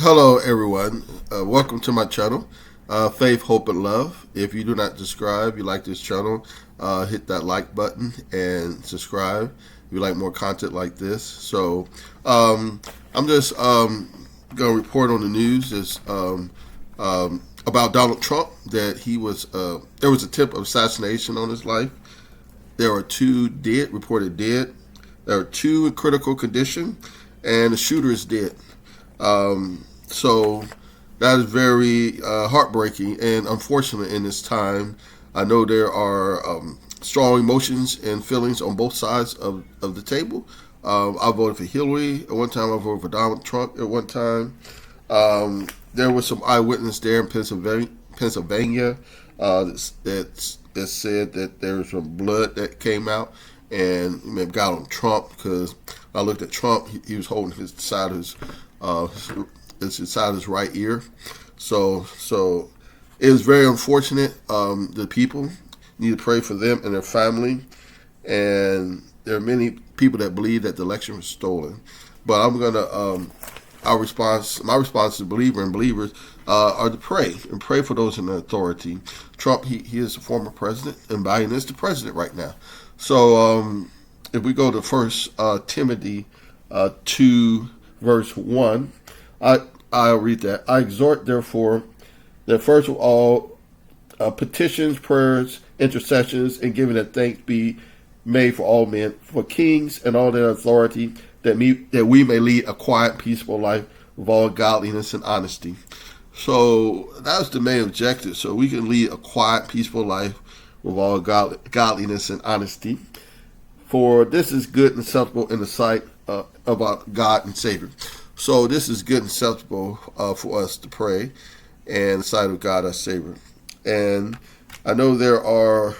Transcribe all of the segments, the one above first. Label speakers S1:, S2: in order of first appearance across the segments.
S1: Hello, everyone. Welcome to my channel, Faith, Hope, and Love. If you do not subscribe, you like this channel, hit that like button and subscribe if you like more content like this. So I'm just going to report on the news about Donald Trump, that there was a attempt of assassination on his life. There are 2 dead, reported dead. There are 2 in critical condition, and the shooter is dead. So that is very heartbreaking and unfortunate in this time. I know there are strong emotions and feelings on both sides of the table. I voted for Hillary at one time. I voted for Donald Trump at one time. There was some eyewitness there in Pennsylvania that said that there was some blood that came out and got on Trump, because I looked at Trump. He was holding his side of his right ear. So it was very unfortunate. The people need to pray for them and their family. And there are many people that believe that the election was stolen. But I'm gonna my response to believers are to pray for those in authority. Trump, he is the former president, and Biden is the president right now. So if we go to First Timothy 2 verse 1, I'll read that. I exhort, therefore, that first of all, petitions, prayers, intercessions, and giving of thanks be made for all men, for kings and all their authority, that we may lead a quiet, peaceful life with all godliness and honesty. So that's the main objective. So we can lead a quiet, peaceful life with all godliness and honesty. For this is good and acceptable in the sight of our God and Savior. So this is good and acceptable for us to pray in the sight of God our Savior. And I know there are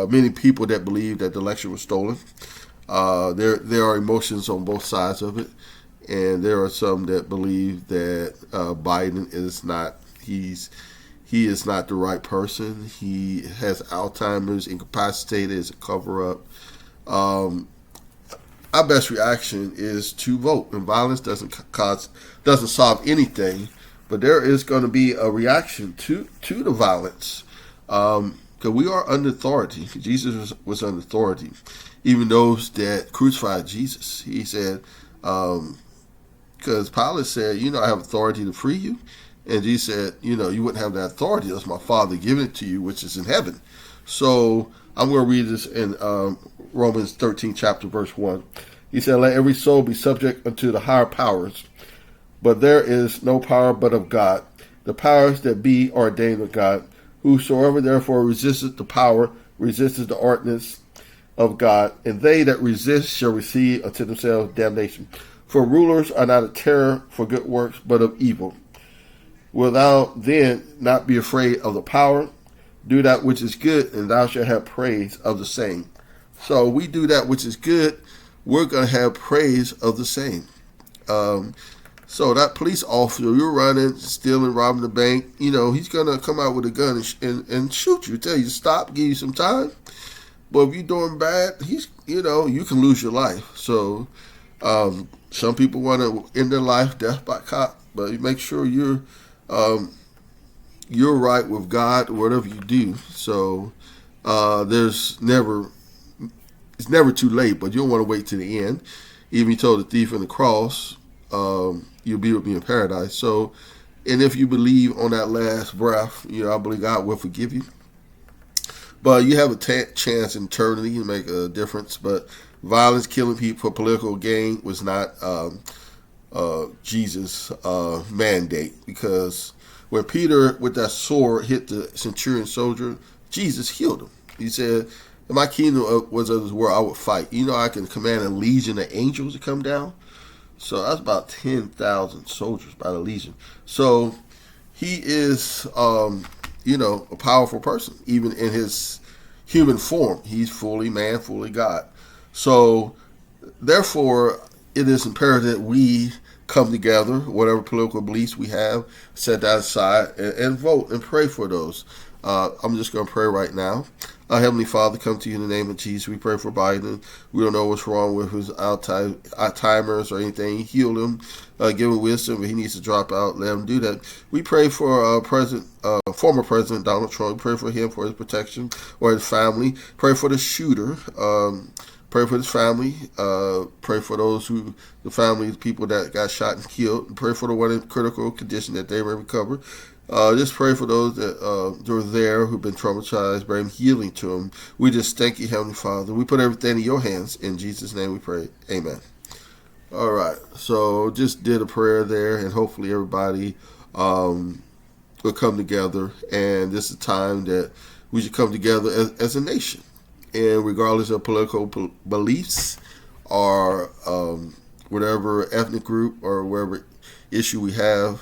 S1: many people that believe that the election was stolen. There are emotions on both sides of it, and there are some that believe that Biden is not. He is not the right person. He has Alzheimer's, incapacitated, is a cover-up. Our best reaction is to vote, and violence doesn't solve anything. But there is going to be a reaction to the violence, because we are under authority. Jesus was under authority. Even those that crucified Jesus, he said, because Pilate said, I have authority to free you. And Jesus said, you wouldn't have that authority. That's my Father giving it to you, which is in heaven. So I'm going to read this in Romans 13, chapter verse 1. He said, let every soul be subject unto the higher powers. But there is no power but of God. The powers that be are ordained of God. Whosoever therefore resisteth the power, resisteth the ordinance of God. And they that resist shall receive unto themselves damnation. For rulers are not a terror for good works, but of evil. Wilt thou then not be afraid of the power? Do that which is good, and thou shalt have praise of the same. So we do that which is good, we're going to have praise of the same. So that police officer, you're running, stealing, robbing the bank, he's going to come out with a gun and shoot you, tell you to stop, give you some time. But if you're doing bad, you can lose your life. So some people want to end their life, death by cop, but you make sure you're right with God, whatever you do. So it's never too late, but you don't want to wait to the end. Even he told the thief on the cross, you'll be with me in paradise. So, and if you believe on that last breath, I believe God will forgive you. But you have a chance in eternity to make a difference. But violence, killing people for political gain was not Jesus' mandate. Because when Peter with that sword hit the centurion soldier, Jesus healed him. He said, if my kingdom was of this world, I would fight. I can command a legion of angels to come down. So that's about 10,000 soldiers by the legion. So he is, a powerful person, even in his human form. He's fully man, fully God. So therefore, it is imperative that we come together, whatever political beliefs we have, set that aside and vote and pray for those. I'm just going to pray right now. Heavenly Father, come to you in the name of Jesus. We pray for Biden. We don't know what's wrong with his Alzheimer's or anything. Heal him, give him wisdom. If he needs to drop out, let him do that. We pray for former President Donald Trump. We pray for him, for his protection or his family. Pray for the shooter. Pray for his family. Pray for the families, people that got shot and killed. Pray for the one in critical condition that they may recover. Just pray for those that were there who've been traumatized. Bring healing to them. We just thank you, Heavenly Father. We put everything in your hands. In Jesus' name we pray. Amen. All right. So just did a prayer there, and hopefully everybody will come together. And this is a time that we should come together as a nation. And regardless of political beliefs or whatever ethnic group or whatever issue we have,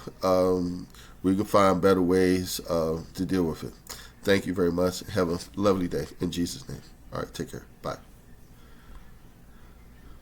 S1: we can find better ways to deal with it. Thank you very much. Have a lovely day in Jesus' name. All right, take care. Bye.